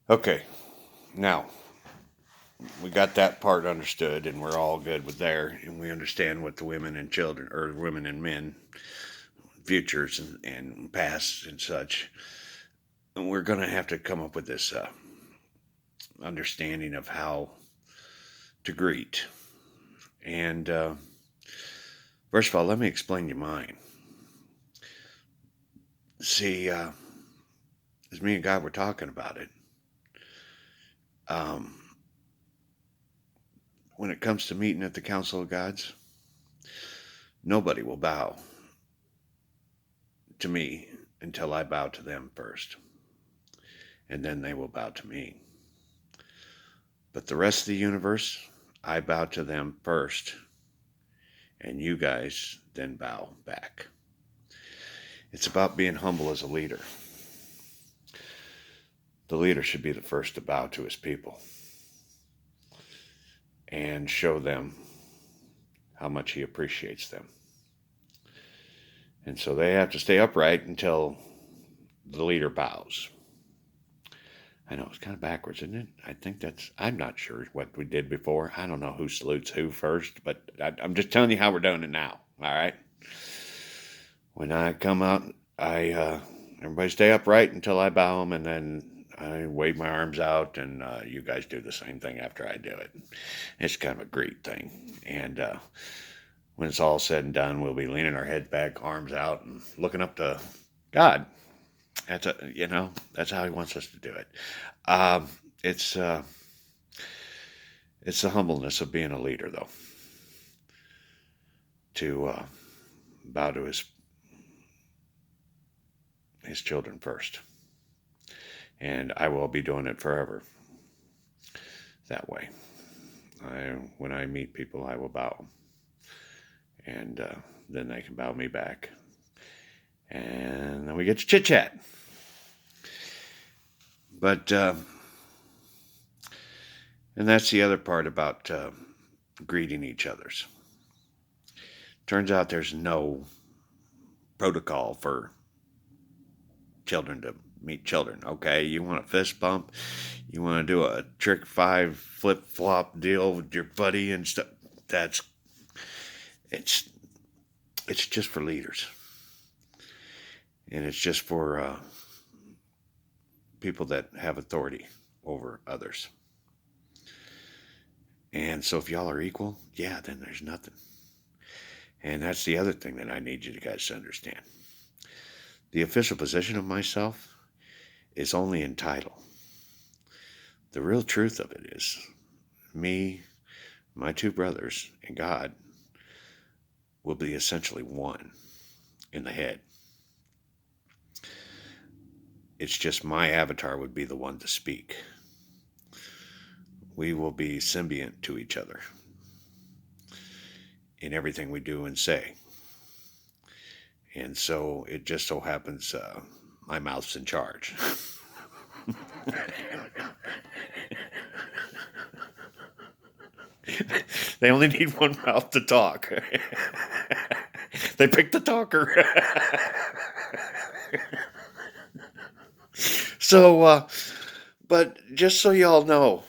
Okay, now we got that part understood, and we're all good with there, and we understand what the women and children, or women and men, futures and pasts and such. And we're going to have to come up with this understanding of how to greet. And first of all, let me explain you mine. See, as me and God were talking about it, um, when it comes to meeting at the Council of Gods, nobody will bow to me until I bow to them first, and then they will bow to me. But the rest of the universe, I bow to them first, and you guys then bow back. It's about being humble as a leader. The leader should be the first to bow to his people and show them how much he appreciates them. And so they have to stay upright until the leader bows. I know it's kind of backwards, isn't it? I think I'm not sure what we did before. I don't know who salutes who first, but I'm just telling you how we're doing it now. All right. When I come out, everybody stay upright until I bow them, and then I wave my arms out, and you guys do the same thing after I do it. It's kind of a great thing. And when it's all said and done, we'll be leaning our head back, arms out, and looking up to God. That's how He wants us to do it. Um, it's uh, it's the humbleness of being a leader, though, to bow to his children first, and I will be doing it forever that way. When I meet people, I will bow, and then they can bow me back, and then we get to chit chat. But and that's the other part about greeting each other's. Turns out there's no protocol for children to meet children. Okay, you want a fist bump, you want to do a trick 5 flip flop deal with your buddy and stuff. That's it's it's just for leaders, and it's just for people that have authority over others. And so if y'all are equal, yeah, then there's nothing. And that's the other thing that I need you guys to understand. The official position of myself is only in title. The real truth of it is me, my 2 brothers, and God will be essentially one in the head. It's just my avatar would be the one to speak. We will be symbiont to each other in everything we do and say. And so it just so happens my mouth's in charge. They only need one mouth to talk. They picked the talker. So, but just so y'all know,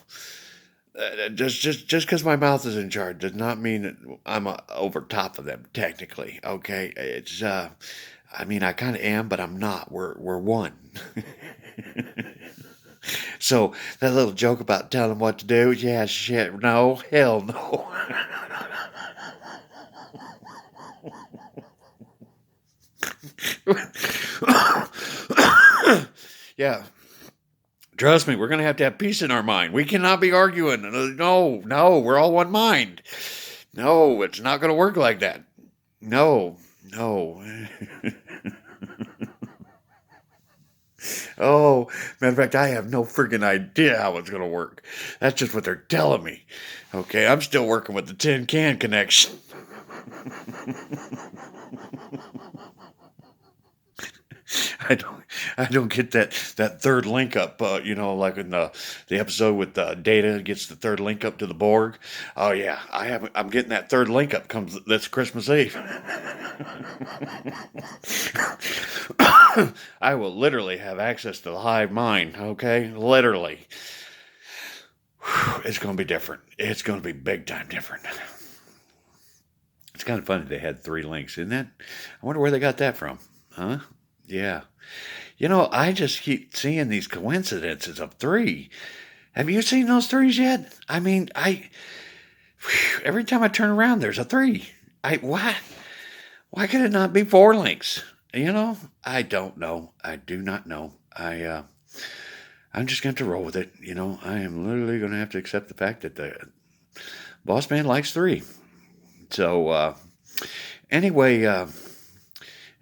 just because my mouth is in charge does not mean that I'm over top of them. Technically, okay, it's I mean I kind of am, but I'm not. We're one. So that little joke about telling them what to do, yeah, shit, no, hell no. Yeah, trust me, we're going to have peace in our mind. We cannot be arguing. No, we're all one mind. No, it's not going to work like that. No. Oh, matter of fact, I have no freaking idea how it's going to work. That's just what they're telling me. Okay, I'm still working with the tin can connection. I don't I don't get that third link up. Like in the episode with Data gets the third link up to the Borg. Oh yeah, I'm getting that third link up. Comes that's Christmas Eve. I will literally have access to the hive mind. Okay, literally. It's going to be different. It's going to be big time different. It's kind of funny they had three links, isn't it? I wonder where they got that from. Huh? Yeah. I just keep seeing these coincidences of three. Have you seen those threes yet? I mean, every time I turn around, there's a three. Why could it not be four links? I don't know. I do not know. I'm just going to roll with it. I am literally going to have to accept the fact that the boss man likes three. So, anyway, and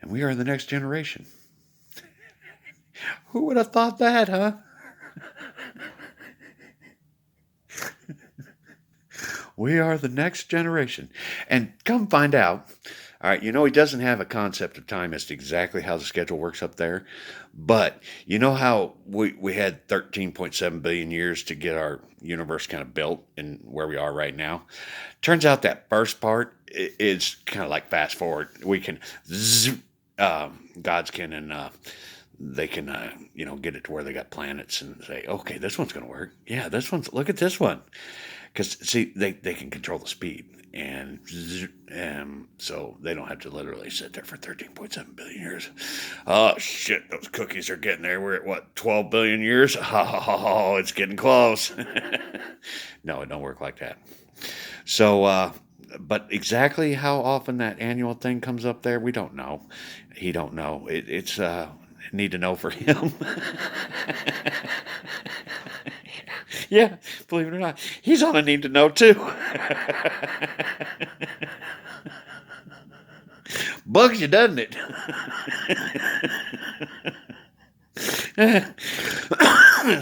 we are the next generation. Who would have thought that, huh? We are the next generation. And come find out. All right, he doesn't have a concept of time as to exactly how the schedule works up there. But you know how we had 13.7 billion years to get our universe kind of built and where we are right now? Turns out that first part is kind of like fast forward. We can, gods can, and they can, get it to where they got planets and say, okay, this one's going to work. Yeah, look at this one. Because, see, they can control the speed. And so they don't have to literally sit there for 13.7 billion years. Oh, shit, those cookies are getting there. We're at, what, 12 billion years? Oh, it's getting close. No, it don't work like that. So, but exactly how often that annual thing comes up there, we don't know. He don't know. It's need to know for him. Yeah, believe it or not, he's on a need to know too. Bugs you, doesn't it?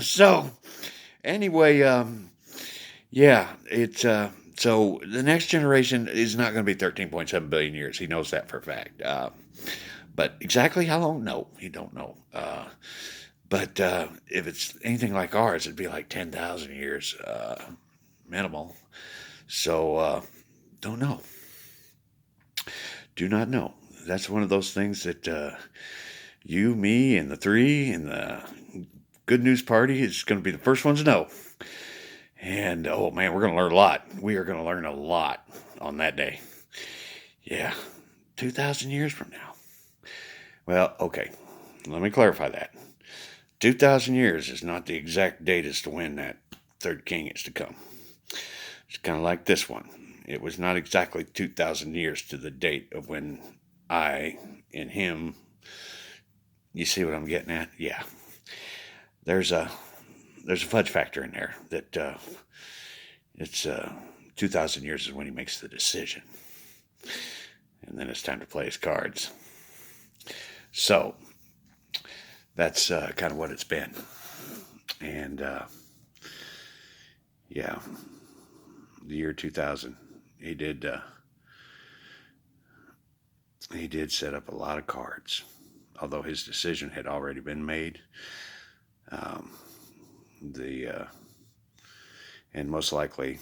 So, anyway, yeah, it's so the next generation is not going to be 13.7 billion years. He knows that for a fact. But exactly how long? No, he don't know. But if it's anything like ours, it'd be like 10,000 years minimal. So, don't know. Do not know. That's one of those things that you, me, and the three and the Good News Party is going to be the first ones to know. And, oh man, we're going to learn a lot. We are going to learn a lot on that day. Yeah, 2,000 years from now. Well, okay, let me clarify that. 2,000 years is not the exact date as to when that third king is to come. It's kind of like this one. It was not exactly 2,000 years to the date of when I and him, you see what I'm getting at? Yeah. There's a fudge factor in there that it's 2,000 years is when he makes the decision. And then it's time to play his cards. So, that's kind of what it's been. And, yeah, the year 2000, he did set up a lot of cards, although his decision had already been made. And most likely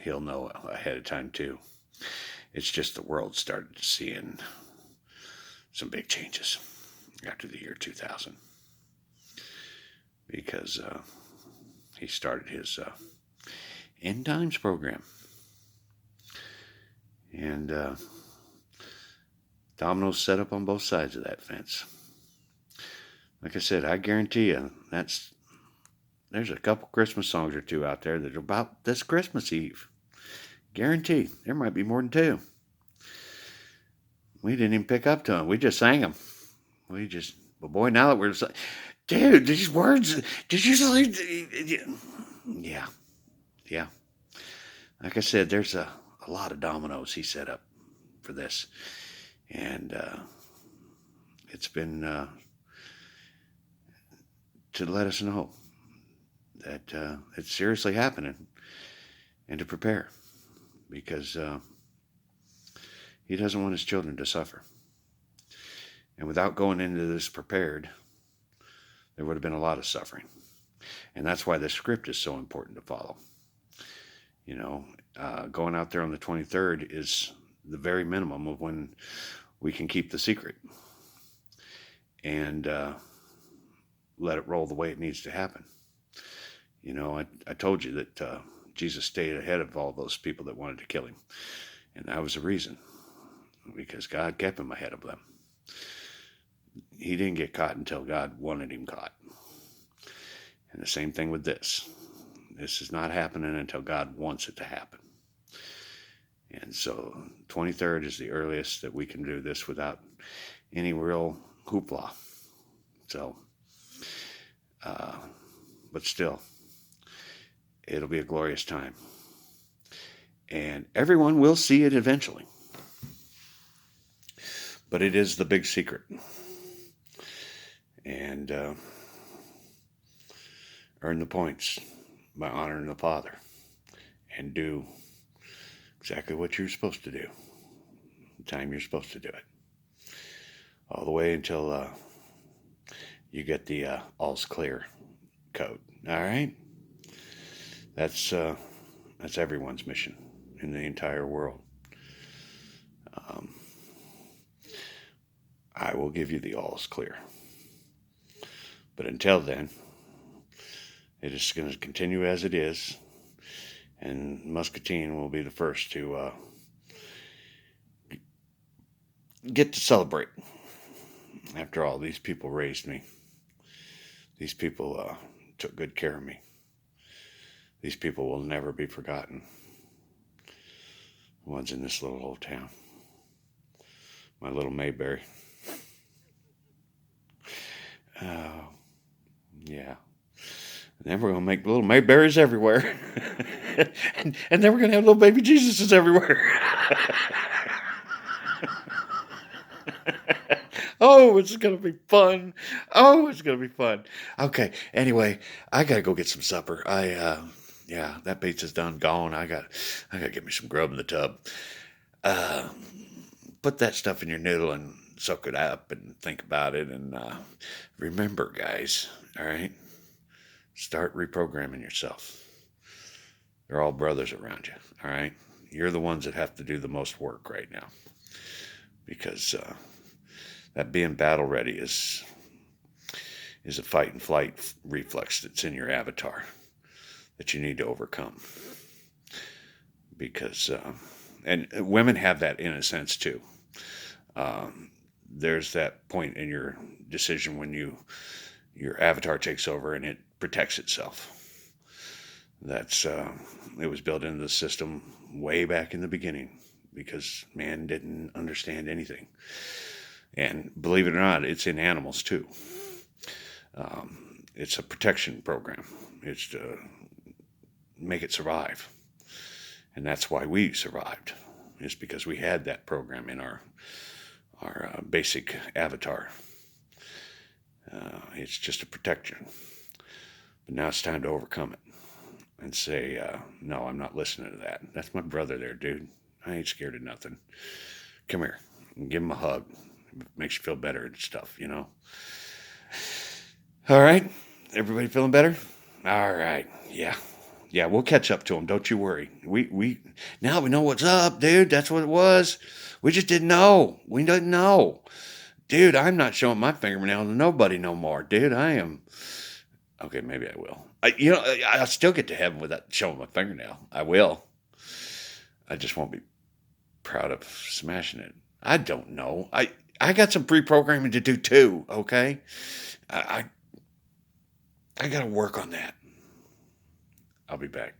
he'll know ahead of time too. It's just the world started seeing some big changes after the year 2000 because he started his End Times program. And dominoes set up on both sides of that fence. Like I said, I guarantee you there's a couple Christmas songs or two out there that are about this Christmas Eve. Guarantee. There might be more than two. We didn't even pick up to them. We just sang them. But boy, now that we're, dude, these words, did you say? Yeah. Like I said, there's a lot of dominoes he set up for this. And it's been to let us know that it's seriously happening and to prepare because he doesn't want his children to suffer. And without going into this prepared, there would have been a lot of suffering. And that's why the script is so important to follow. You know, going out there on the 23rd is the very minimum of when we can keep the secret and let it roll the way it needs to happen. You know, I told you that Jesus stayed ahead of all those people that wanted to kill him. And that was the reason, because God kept him ahead of them. He didn't get caught until God wanted him caught. And the same thing with this. This is not happening until God wants it to happen. And so 23rd is the earliest that we can do this without any real hoopla. So, but still, it'll be a glorious time. And everyone will see it eventually. But it is the big secret. And earn the points by honoring the Father. And do exactly what you're supposed to do. The time you're supposed to do it. All the way until you get the all's clear code. All right? That's everyone's mission in the entire world. I will give you the all's clear. But until then, it is going to continue as it is, and Muscatine will be the first to get to celebrate. After all, these people raised me. These people took good care of me. These people will never be forgotten. The ones in this little old town. My little Mayberry. Oh, yeah. And then we're going to make little Mayberries everywhere. and then we're going to have little baby Jesuses everywhere. Oh, it's going to be fun. Oh, it's going to be fun. Okay, anyway, I got to go get some supper. Yeah, that pizza's done gone. I got to get me some grub in the tub. Put that stuff in your noodle and soak it up and think about it. And remember, guys, all right? Start reprogramming yourself. They're all brothers around you, all right? You're the ones that have to do the most work right now. Because that being battle ready is a fight and flight reflex that's in your avatar that you need to overcome. Because, and women have that in a sense too. There's that point in your decision when your avatar takes over and it protects itself. That's it was built into the system way back in the beginning because man didn't understand anything. And believe it or not, it's in animals too. It's a protection program. It's to make it survive. And that's why we survived. It's because we had that program in our basic avatar. It's just a protection. But now it's time to overcome it and say, no, I'm not listening to that. That's my brother there, dude. I ain't scared of nothing. Come here and give him a hug. It makes you feel better and stuff, you know. All right. Everybody feeling better? All right. Yeah. Yeah, we'll catch up to him. Don't you worry. We now we know what's up, dude. That's what it was. We just didn't know. We didn't know. Dude, I'm not showing my fingernail to nobody no more. Dude, I am. Okay, maybe I will. I'll still get to heaven without showing my fingernail. I will. I just won't be proud of smashing it. I don't know. I got some pre-programming to do too, okay? I got to work on that. I'll be back.